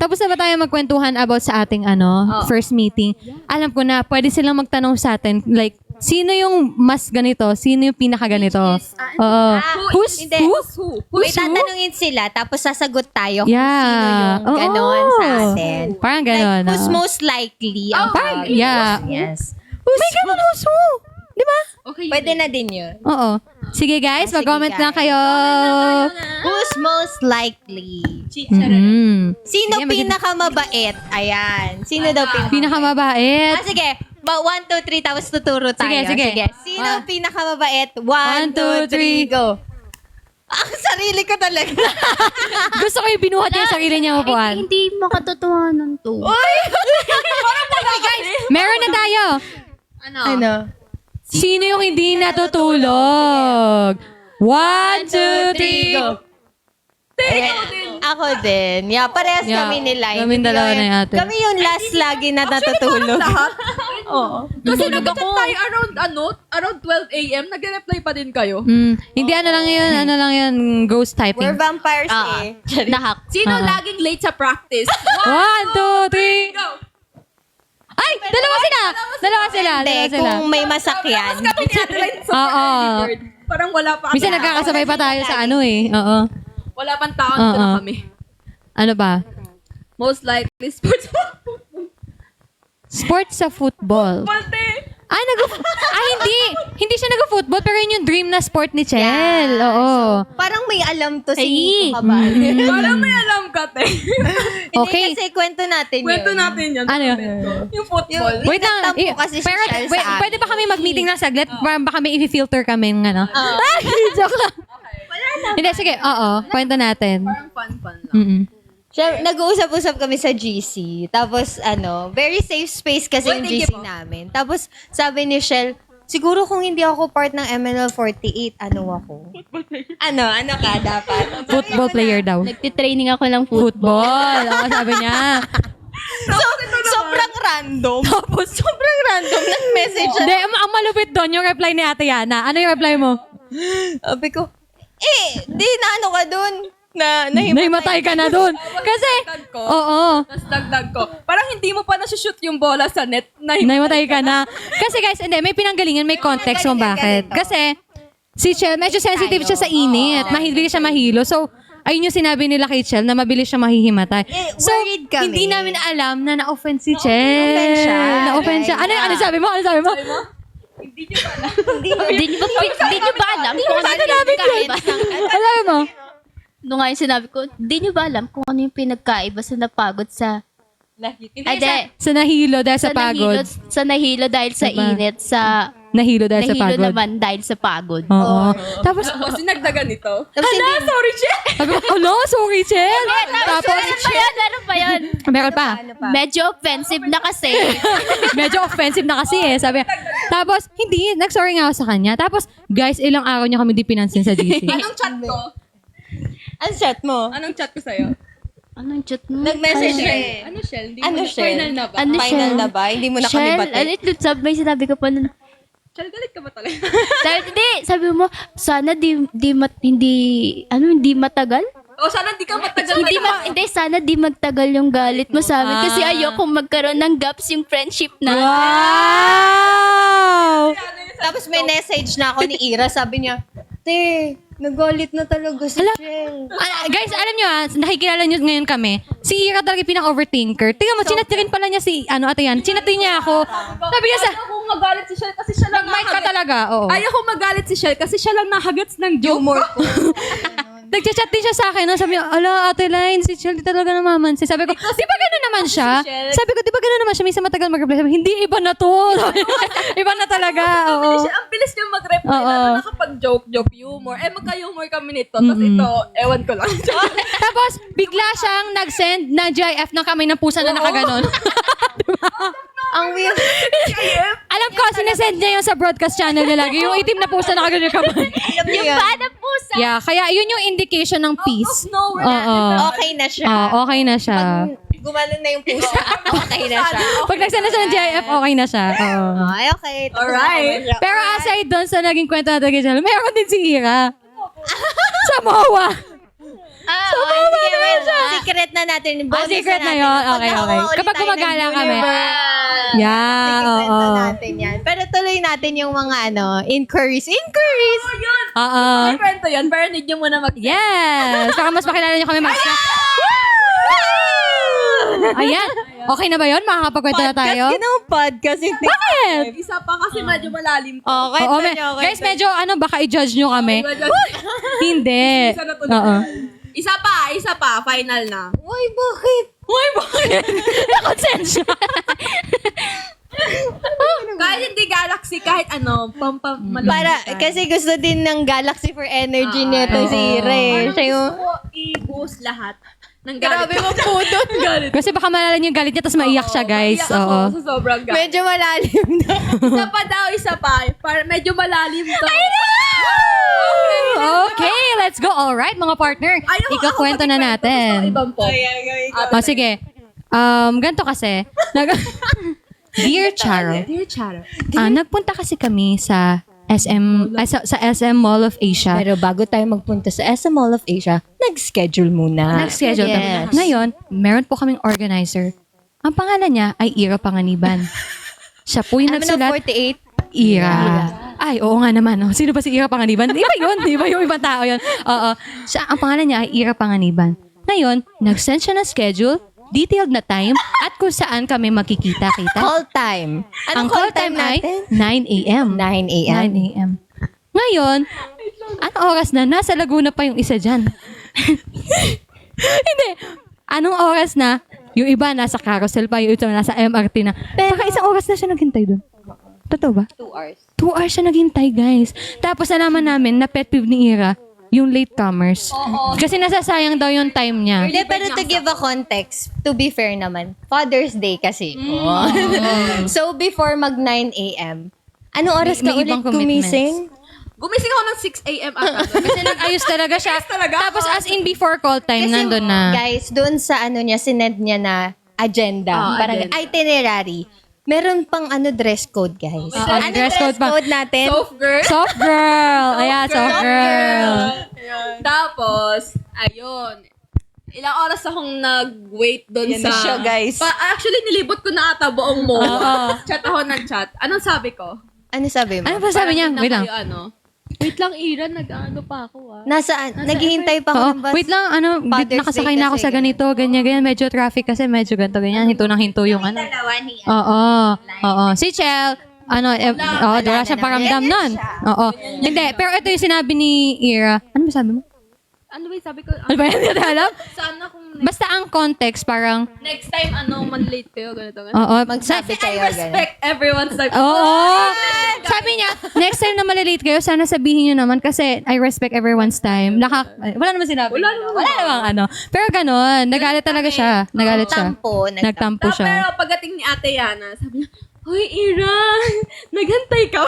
Tapos na ba tayo magkwentuhan about sa ating first meeting? Alam ko na, pwede silang magtanong sa atin, like, sino yung mas ganito? Sino yung pinaka-ganito? Oo. Who's who? May tatanungin sila, tapos sasagot tayo Yeah. kung sino yung ganon sa atin. Parang ganon. Like, who's most likely? parang, yeah. Yes. May ganon who's who? Di ba? Okay, Pwede na din yun. Oo. Sige guys, Sige, mag-comment guys. lang kayo. Who's most likely? Mm. Sino Sige, pinakamabait? Ayan. Sino daw Pinakamabait. sige. 1, 2, 3, tapos tuturo tayo. Sige. Sino pinakamabait? 1, 2, 3, go. Ang sarili ko talaga. Gusto ko yung binuhat yung sarili niya upuan. Hindi makatotohanan to. Meron na tayo. Ano? Sino yung hindi natutulog? 1, 2, 3, go. Ako din. Yeah, parehas Yeah, kami nila. kami Hindi dalawa kami- na yata. Kami yung last lagi na natutulog. Oo. Kasi nag-chat tayo around 12 a.m. Nag-reply pa din kayo. Hindi ano lang yun, ghost We're typing. vampires eh. Nahak. Sino laging late sa practice? 1, 2, 3. Go! Ay! Dalawa sila! Hindi, kung may masakyan. Kami ni Adeline sa Oo. early bird. Parang wala pa kami. Minsan nagkakasabay pa tayo sa Oo. Wala pang taon Oo. na kami. Ano ba? Most likely sports. Sports sa football. Palte! Hindi siya nag-football, pero yun yung dream na sport ni Chel. Oo. Parang may alam to si Ay. Nico Cabal. Parang may alam ka, te. Okay. Hindi kasi kwento natin yun. Kwento natin yan. Ano yun? Yung football. Wait lang. Nagtampo kasi si Pero, Chel sa akin. pwede ba kami mag-meeting lang saglit? Baka may i-filter kami ng Ay, joke lang. Hindi, sige. Oo. Kwento natin. Parang fun lang. Mm-mm. Siya, nag-uusap-usap kami sa GC. Tapos, very safe space kasi Uy, yung thank you GC po. namin. Tapos, sabi ni Shell, siguro kung hindi ako part ng MNL48, ano ako? Ano ka dapat? Football player daw. Nagtitraining ako ng football. Football. Oo, sabi niya. Sobrang random. Tapos, sobrang random. Nag-message siya. Hindi, ang malupit doon, yung reply ni Ate Yana. Ano yung reply mo? Sabi ko, di na ano ka dun? Naimatay ka na doon. Kasi, Dagdag ko. oo. Tapos dagdag ko. Parang hindi mo pa nasushoot yung bola sa net. Naimatay ka na. Kasi guys, hindi, may pinanggalingan, may context kung bakit. Kasi, si Chel, medyo sensitive siya sa init. Mahili siya mahilo. So, ayun yung sinabi nila kay Chel na mabilis siya mahihimatay. So, worried kami. hindi namin alam na na-offend si Chel. na-offend siya. Na-offend siya. Ano sabi mo? Hindi nyo pa alam. Hindi nyo ba alam kung ano yung pinagkaiba? Alam mo? Nung nga yung sinabi ko, hindi nyo ba alam kung ano yung pinagkaiba sa napagod sa... Ay, di. Sa nahilo dahil sa pagod. Sa nahilo dahil sa Diba? init, sa Nahilo dahil sa nahilo pagod. naman dahil sa pagod. Oo. Tapos, Tapos sinagdagan nito. Tapos, hindi, Sorry, Chef! sabi ko, sorry, Chel. Tapos, Meron pa yun. meron pa. Medyo offensive na kasi. Medyo offensive na kasi eh. Sabi, tapos, hindi, nag-sorry nga ako sa kanya. Tapos, guys, ilang araw niya kami di pinansin sa GC. Anong chat ko? ang chat mo. Anong chat ko sa'yo? Anong chat mo? Nag-message ka eh. Ano, Shell? Hindi Ano, mo Shell? final na ba? Ano, Final Shell? na ba? Hindi mo na kami Shell, bati. may sinabi ko pa nun. Shell, galit ka ba talaga? Sabi mo, sana hindi matagal? O, sana hindi ka matagal. Hindi, sana di magtagal yung galit mo sa amin kasi ayoko magkaroon ng gaps yung friendship na. Wow! Tapos may message na ako ni Ira. Sabi niya, te, nagalit na talaga si Shell. Guys, alam nyo nakikilala nyo ngayon kami. Si Ira talaga yung pinaka-overthinker. Tingnan mo, chinatirin pala niya si, Ate Yan. Chinatirin niya ako. Sabi niya sa, Ayaw kong magalit si Shell kasi siya lang mic ka talaga, oo. Ayaw kong magalit si Shell kasi siya lang nahagats ng joke. Nagchat din siya sa akin. No? Sabi niya, ala, Ate Line, si Chel, di talaga namamansin. Sabi ko, di ba gano'n naman siya? Sabi ko, di ba gano'n naman siya? Minsan matagal mag-reply. Sabi, hindi, iba na to. Iba na talaga, oo. Ang bilis niya mag-reply Oo. na nakapag-joke, humor. Magka-humor kami nito. Tapos ito, ewan ko lang. Tapos, bigla siyang nag-send ng GIF ng kamay ng pusa na nakaganon. Ang weird. Alam ko, sinesend niya yung sa broadcast channel niya lagi. Yung itim na pusa na nakaganon yung kamay. Alam niyo yun. Paano pusa? Yeah, kaya yun yung indication ng peace. Nowhere Oo. Okay na siya. Okay na siya. Gumanon na yung pusa. Okay na siya. Pag nagsend na siya ng GIF, okay na siya. Oo. Ay, okay. Tapos Alright. na siya. Pero aside doon sa naging kwento natin kay Chel, meron din si Ira. Sa MOA. Secret na natin. secret na yun. Okay. Kapag gumagala kami. Yeah, Kwento oo. natin yan. Pero tuloy natin yung mga inquiries. Oo. May kwento yun, pero need nyo muna Yes! Baka mas makilala nyo kami, Max. Ayan. Okay na ba yun? Makakapagkwento na tayo? Podcast. Bakit? Isa pa kasi medyo malalim to. Okay, Oo, guys, medyo baka i-judge nyo kami. Hindi. Isa na to. Oo. Isa pa, final na. Uy, bakit? Nakonsensya. Kahit hindi Galaxy, kahit malaki. Para, kasi gusto din ng Galaxy for Energy nito si Ire. Siya yung... Gusto ko i-boost lahat ng Grabe galit. mo pudot. Galit. Kasi baka malala niyo yung galit niya, tapos maiyak siya, guys. Iyak ako Oo. sa sobrang galit. Medyo malalim na. Isa pa. Para medyo malalim to. Okay, let's go. Alright, mga partner. Ikakwento na natin. Ibang po. O, sige. Ganito kasi. Dear Charo, Dear Charo. nagpunta kasi kami sa SM Mall of Asia. Pero bago tayo magpunta sa SM Mall of Asia, nag-schedule muna. Nag-schedule kami. Yes. Ngayon, meron po kaming organizer. Ang pangalan niya ay Ira Panganiban. Siya po yung Alam mo na, nagsulat. 48. Ira. Ay, oo nga naman. Oh. Sino ba si Ira Panganiban? Iba yun. Iba yung ibang tao yun. Oo. Siya, ang pangalan niya ay Ira Panganiban. Ngayon, nag-send siya ng schedule, detailed na time, at kung saan kami magkikita-kita. Call time. Ang call time ay 9 a.m. 9 a.m. 9 a.m. Ngayon, anong oras na? Nasa Laguna pa yung isa dyan. Hindi. Anong oras na? Yung iba nasa carousel pa, yung iba nasa MRT na. Baka isang oras na siya naghintay dun. Totoo ba? 2 hours. 2 hours siya naghintay, guys. Tapos nalaman namin na pet peeve ni Ira, yung latecomers. Kasi nasasayang daw yung time niya. Hindi, pero to give a context, to be fair naman, Father's Day kasi. So, before mag 9 a.m., anong oras ka May ulit ibang commitments. gumising? Gumising ako ng 6 a.m. ata. Kasi nag-ayos talaga siya. talaga Tapos as in before call time, nandun na. Guys, doon sa niya, sinend niya na agenda. Parang agenda. itinerary. Meron pang dress code, guys. Ano dress code pa. natin? Soft girl. Soft girl. Ayan, soft girl. Tapos, ayun. Ilang oras akong nag-wait doon Yan sa... na siya, guys. Actually, nilibot ko na ata buong mo. Chat ako ng chat. Anong sabi ko? Ano sabi mo? Ano ba sabi niya? Parang Wait lang. kayo, Wait lang, Ira. Nag-ano pa ako, Nasaan? Naghihintay pa ako Oo. ng bus. Wait lang, Father's nakasakay Day na ako kasi, sa ganito, ganyan. Medyo traffic kasi, medyo ganito, ganyan. Hinto ng hinto yung ano. Oo. Oo. Si Chel, wala siya paramdam nun. Oo. Hindi, pero ito yung sinabi ni Ira. Ano ba sabi mo? Ano ba yung sabi ko? Ano ba yan? Hindi ko alam. Sana kung Basta ang context, parang, next time, man-late kayo, ganito. oo. Magsabi I kayo. respect everyone's time. Oo. Sabi niya, next time na malilate kayo, sana sabihin niyo naman kasi I respect everyone's time. Wala naman sinabi. Wala naman. Wala namang Pero ganun, nagalit talaga siya. Nagalit siya. Nagtampo siya. Pero pagdating ni Ate Yana, sabi niya, Hoy, Ira, naghantay ka.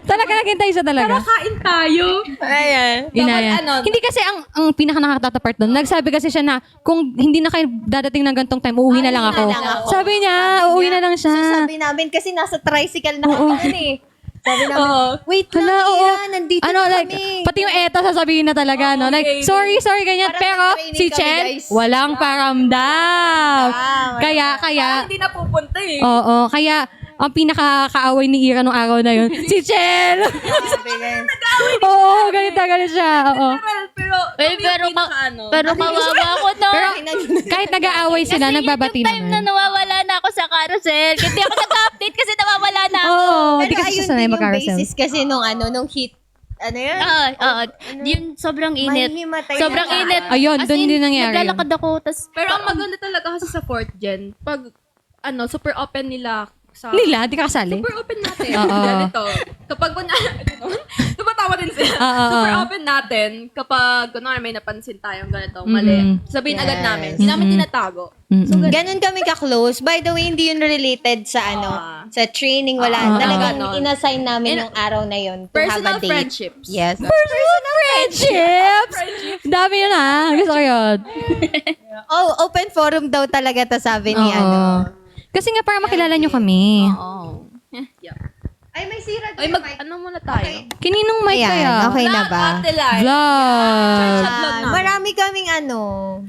Talaga naghintay siya talaga. Tara, kain tayo. Ayan. Inaya. Hindi kasi ang pinaka nakakatata part doon. Nagsabi kasi siya na kung hindi na kayo dadating ng gantong time, uuwi na lang ako. Sabi niya, uuwi na lang siya. So, sabi namin, kasi nasa tricycle na kami Sabi namin, wait lang, Hala, oo. Ira, nandito na kami. Pati yung eto sasabihin na talaga, no? Like, sorry, ganyan. Parang Pero nag-training si kami, Chen, guys. walang paramdam. Kaya, Parang hindi na pupunta eh. oo, kaya, ang pinaka-kaaway ni Ira nung araw na yun, si Chen. Oo, galit siya. Oo. Pero kawawa ako, no? Pero kahit nag-aaway sila, nagbabati Yung time na naman. nawawala na ako sa carousel. Hindi ako nag-update kasi nawawala na ako. Oo, Pero hindi kasi ayun sanay din yung mag-carousel. basis kasi nung heat. Ano yun? Oo. Yung sobrang init. Mahihimatay Sobrang na init. Ayun, As doon in, din nangyari yun. Naglalakad ako, tas Pero ang maganda talaga kasi sa 4th gen, pag super open nila sa... Nila, di ka kasali. Super open natin. Oo. Ganito. Kapag tumatawa din sila. Oo. Super open natin kapag kunwari may napansin tayong ganito, mali. Sabihin agad namin. Hindi namin tinatago. So, Ganon kami ka-close. By the way, hindi yun related sa sa training. Wala. Talagang ganon. inassign namin yung araw na yun to have Personal a date. friendships. Yes. friendships! Dami yun Gusto ko yun. Open forum daw talaga to sabi ni Oo. Kasi nga para makilala nyo kami. Oo. Yeah. Ay, may sira Ay, din. ano muna tayo? Kininong mic Ayan, kaya? okay na ba? Ate Lai. Vlog. Marami kaming Oh,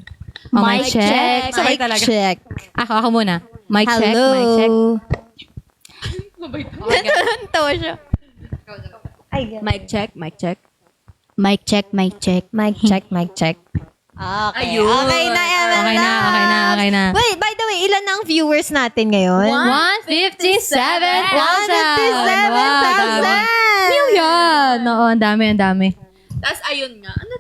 mic check. mic check. Ako muna. Mic check, Hello. mic check. Tawa siya. Ay, ganun. Mic check, mic check. Mic check, mic check. Mic check, mic check. Okay. Ayun. Okay na, Emma. Okay na. Wait, by the way, ilan na ang viewers natin ngayon? 157,000! 157,000! New yan! Oo, ang dami. Tapos ayun nga, ano